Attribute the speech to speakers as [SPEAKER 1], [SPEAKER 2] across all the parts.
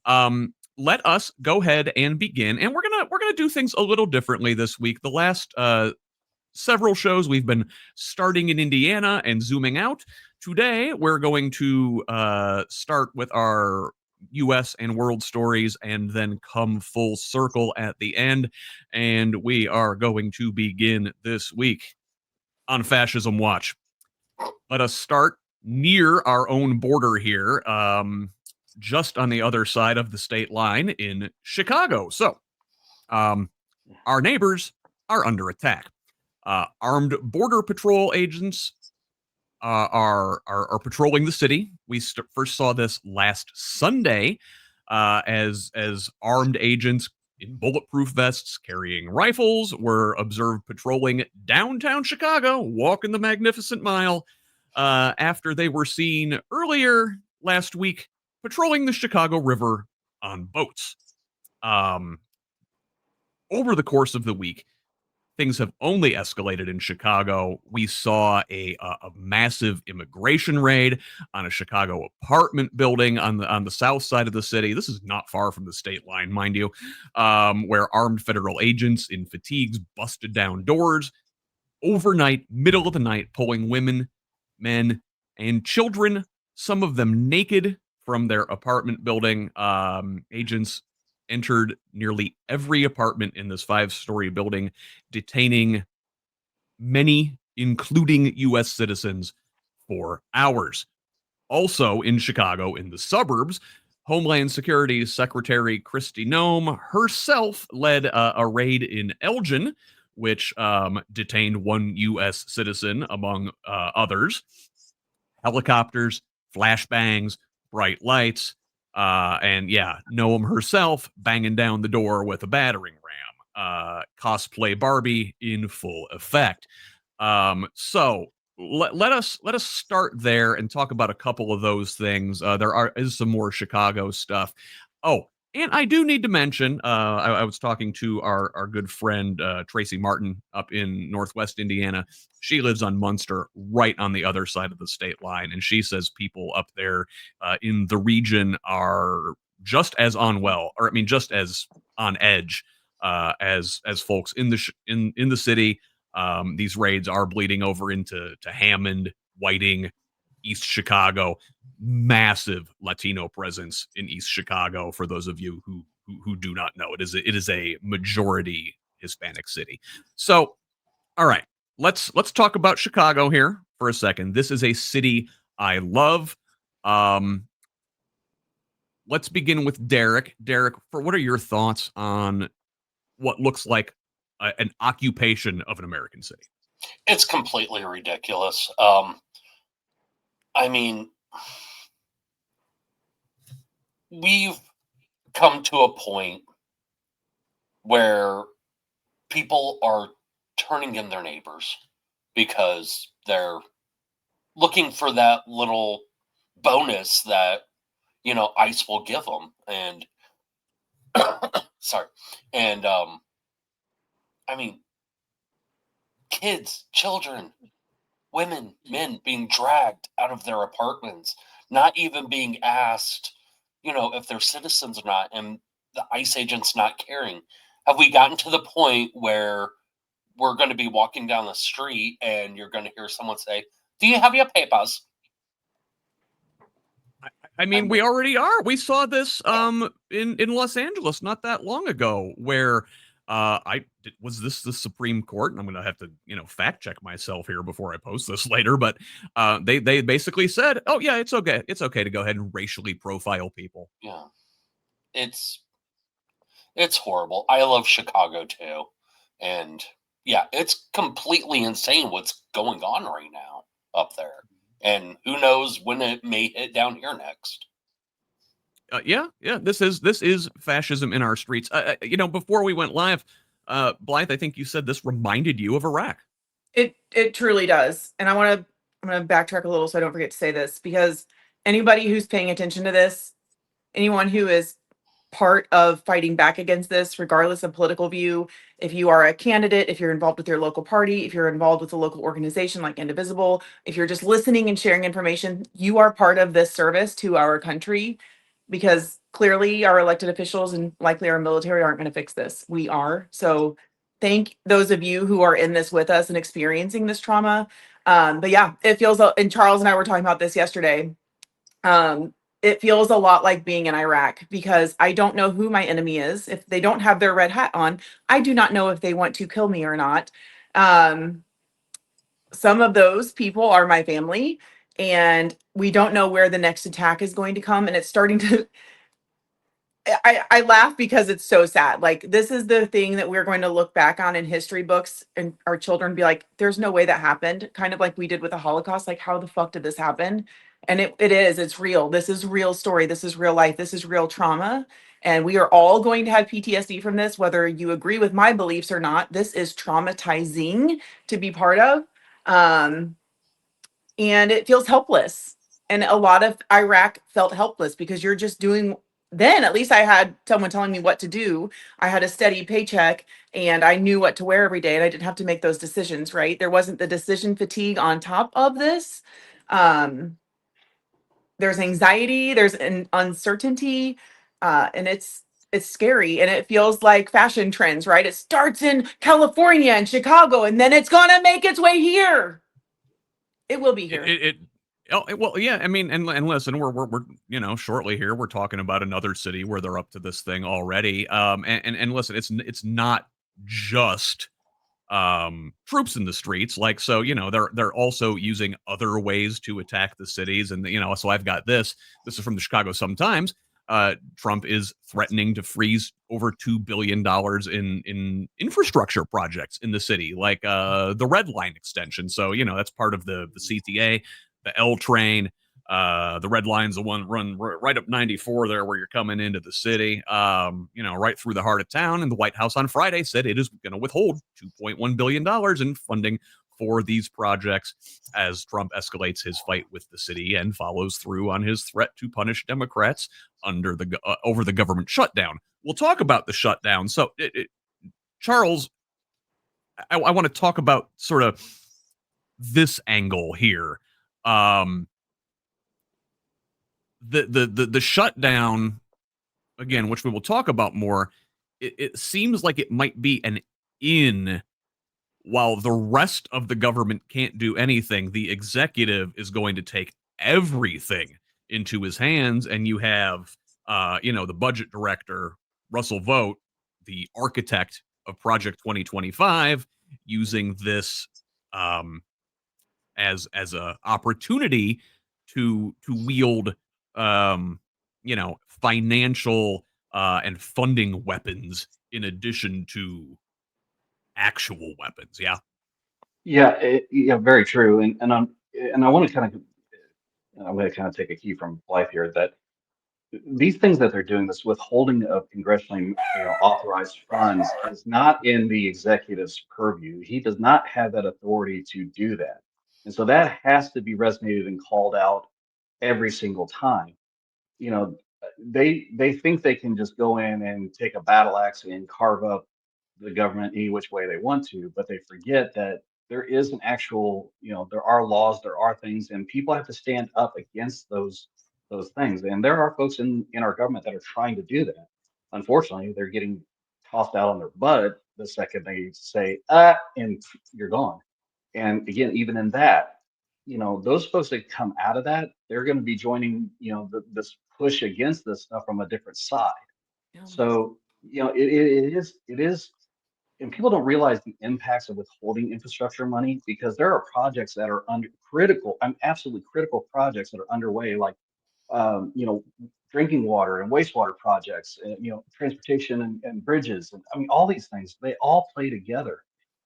[SPEAKER 1] Let us go ahead and begin, and we're gonna do things a little differently this week. The last several shows we've been starting in Indiana and zooming out. Today we're going to start with our U.S. and world stories and then come full circle at the end. And we are going to begin this week on Fascism Watch. Let us start near our own border here, just on the other side of the state line in Chicago. So, our neighbors are under attack. Armed border patrol agents are patrolling the city. We first saw this last Sunday, as armed agents in bulletproof vests carrying rifles were observed patrolling downtown Chicago, walking the Magnificent Mile, after they were seen earlier last week patrolling the Chicago River on boats. Over the course of the week, things have only escalated in Chicago. We saw a massive immigration raid on a Chicago apartment building on the south side of the city. This is not far from the state line, mind you, where armed federal agents in fatigues busted down doors overnight, middle of the night, pulling women, men, and children, some of them naked, from their apartment building. Agents entered nearly every apartment in this 5-story building, detaining many, including U.S. citizens, for hours. Also in Chicago, in the suburbs, Homeland Security Secretary Kristi Noem herself led a raid in Elgin, which detained one U.S. citizen, among others. Helicopters, flashbangs, bright lights, and yeah, Noem herself banging down the door with a battering ram. Cosplay Barbie in full effect. So let us start there and talk about a couple of those things. There is some more Chicago stuff. Oh, and I do need to mention, I was talking to our good friend Tracy Martin up in Northwest Indiana. She lives on Munster, right on the other side of the state line, and she says people up there in the region are just as just as on edge as folks in the city. These raids are bleeding over into Hammond, Whiting, East Chicago. Massive Latino presence in East Chicago. For those of you who do not know, it is a majority Hispanic city. So, all right, let's talk about Chicago here for a second. This is a city I love. Let's begin with Derek. Derek, what are your thoughts on what looks like an occupation of an American city?
[SPEAKER 2] It's completely ridiculous. I mean, we've come to a point where people are turning in their neighbors because they're looking for that little bonus that, ICE will give them. And sorry. And, I mean, kids, children, women, men being dragged out of their apartments, not even being asked, if they're citizens or not, and the ICE agents not caring. Have we gotten to the point where we're going to be walking down the street and you're going to hear someone say, "Do you have your papers?"
[SPEAKER 1] I mean, we already are. We saw this in Los Angeles not that long ago, where was this the Supreme Court? And I'm going to have to fact check myself here before I post this later. But they basically said, "Oh yeah, it's okay. It's okay to go ahead and racially profile people."
[SPEAKER 2] Yeah, it's horrible. I love Chicago too, and yeah, it's completely insane what's going on right now up there. And who knows when it may hit down here next.
[SPEAKER 1] Yeah. This is fascism in our streets. Before we went live, Blythe, I think you said this reminded you of Iraq.
[SPEAKER 3] It truly does. And I'm going to backtrack a little so I don't forget to say this, because anybody who's paying attention to this, anyone who is part of fighting back against this, regardless of political view, if you are a candidate, if you're involved with your local party, if you're involved with a local organization like Indivisible, if you're just listening and sharing information, you are part of this service to our country, because clearly our elected officials and likely our military aren't going to fix this. We are. So thank those of you who are in this with us and experiencing this trauma. But yeah, it feels, and Charles and I were talking about this yesterday. It feels a lot like being in Iraq because I don't know who my enemy is. If they don't have their red hat on, I do not know if they want to kill me or not. Some of those people are my family, and we don't know where the next attack is going to come. And it's starting to, I laugh because it's so sad. Like, this is the thing that we're going to look back on in history books, and our children be like, there's no way that happened. Kind of like we did with the Holocaust. Like, how the fuck did this happen? And it's real. This is real story. This is real life. This is real trauma. And we are all going to have PTSD from this, whether you agree with my beliefs or not. This is traumatizing to be part of. And it feels helpless. And a lot of Iraq felt helpless because you're just doing, then at least I had someone telling me what to do. I had a steady paycheck and I knew what to wear every day and I didn't have to make those decisions, right? There wasn't the decision fatigue on top of this. There's anxiety, there's an uncertainty, and it's scary, and it feels like fashion trends, right? It starts in California and Chicago, and then it's gonna make its way here. It will be here.
[SPEAKER 1] Well, yeah. I mean, and listen, we're shortly here. We're talking about another city where they're up to this thing already. And listen, it's not just troops in the streets. Like, so they're also using other ways to attack the cities, and so I've got this. This is from the Chicago Sun-Times. Trump is threatening to freeze over $2 billion in infrastructure projects in the city, like the Red Line extension. So that's part of the CTA, the L train. The Red Line's the one run right up 94 there where you're coming into the city, right through the heart of town. And the White House on Friday said it is going to withhold $2.1 billion in funding for these projects as Trump escalates his fight with the city and follows through on his threat to punish Democrats over the government shutdown. We'll talk about the shutdown. So, Charles, I want to talk about sort of this angle here. The shutdown, again, which we will talk about more, it seems like it might be an in. While the rest of the government can't do anything, the executive is going to take everything into his hands. And you have, the budget director, Russell Vought, the architect of Project 2025, using this as a opportunity to wield financial and funding weapons in addition to actual weapons.
[SPEAKER 4] Yeah, very true. And I want to kind of, I'm going to kind of take a key from Blythe here that these things that they're doing, this withholding of congressionally authorized funds, is not in the executive's purview. He does not have that authority to do that, and so that has to be resonated and called out every single time. You know, they think they can just go in and take a battle axe and carve up the government any which way they want to, but they forget that there is an actual, there are laws, there are things, and people have to stand up against those things. And there are folks in our government that are trying to do that. Unfortunately, they're getting tossed out on their butt the second they say and you're gone. And again, even in that, those folks that come out of that, they're going to be joining, this push against this stuff from a different side.
[SPEAKER 3] Yeah.
[SPEAKER 4] So, it is, and people don't realize the impacts of withholding infrastructure money because there are projects that are absolutely critical projects that are underway, like, drinking water and wastewater projects, and, transportation and bridges. And I mean, all these things, they all play together.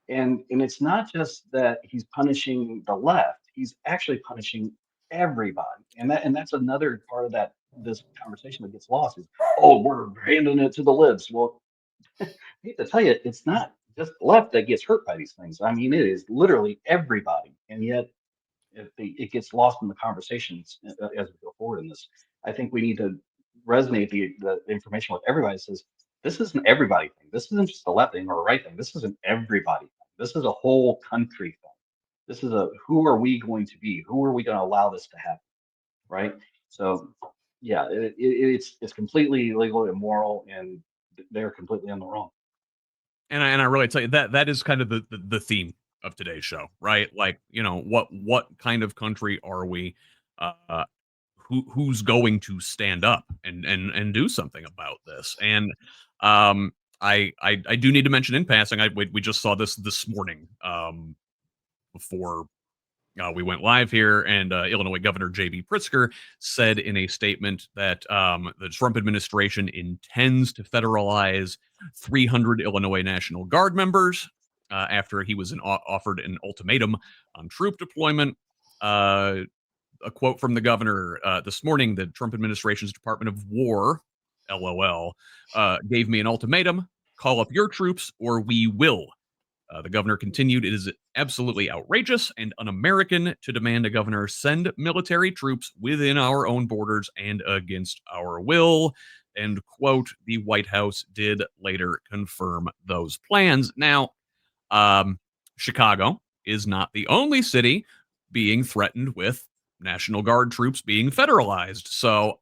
[SPEAKER 4] And it's not just that he's punishing the left, he's actually punishing everybody. And that's another part of this conversation that gets lost is, oh, we're handing it to the libs. Well, I hate to tell you, it's not just the left that gets hurt by these things. I mean, it is literally everybody. And yet it gets lost in the conversations as we go forward in this. I think we need to resonate the information with everybody that says, this isn't everybody thing. This isn't just a left thing or a right thing. This is an everybody thing. This is a whole country thing. This is who are we going to be? Who are we going to allow this to happen? Right? So yeah, it's completely illegal, immoral, and they're completely on the wrong.
[SPEAKER 1] And I really tell you that is kind of the theme of today's show, right? Like, what kind of country are we? Uh, who's going to stand up and do something about this? And I do need to mention in passing, we just saw this morning, before we went live here, and Illinois Governor J.B. Pritzker said in a statement that the Trump administration intends to federalize 300 Illinois National Guard members after he was offered an ultimatum on troop deployment. A quote from the governor this morning: the Trump administration's Department of War, LOL, gave me an ultimatum: call up your troops or we will. The governor continued, it is absolutely outrageous and un-American to demand a governor send military troops within our own borders and against our will. End quote. The White House did later confirm those plans. Now, Chicago is not the only city being threatened with National Guard troops being federalized. So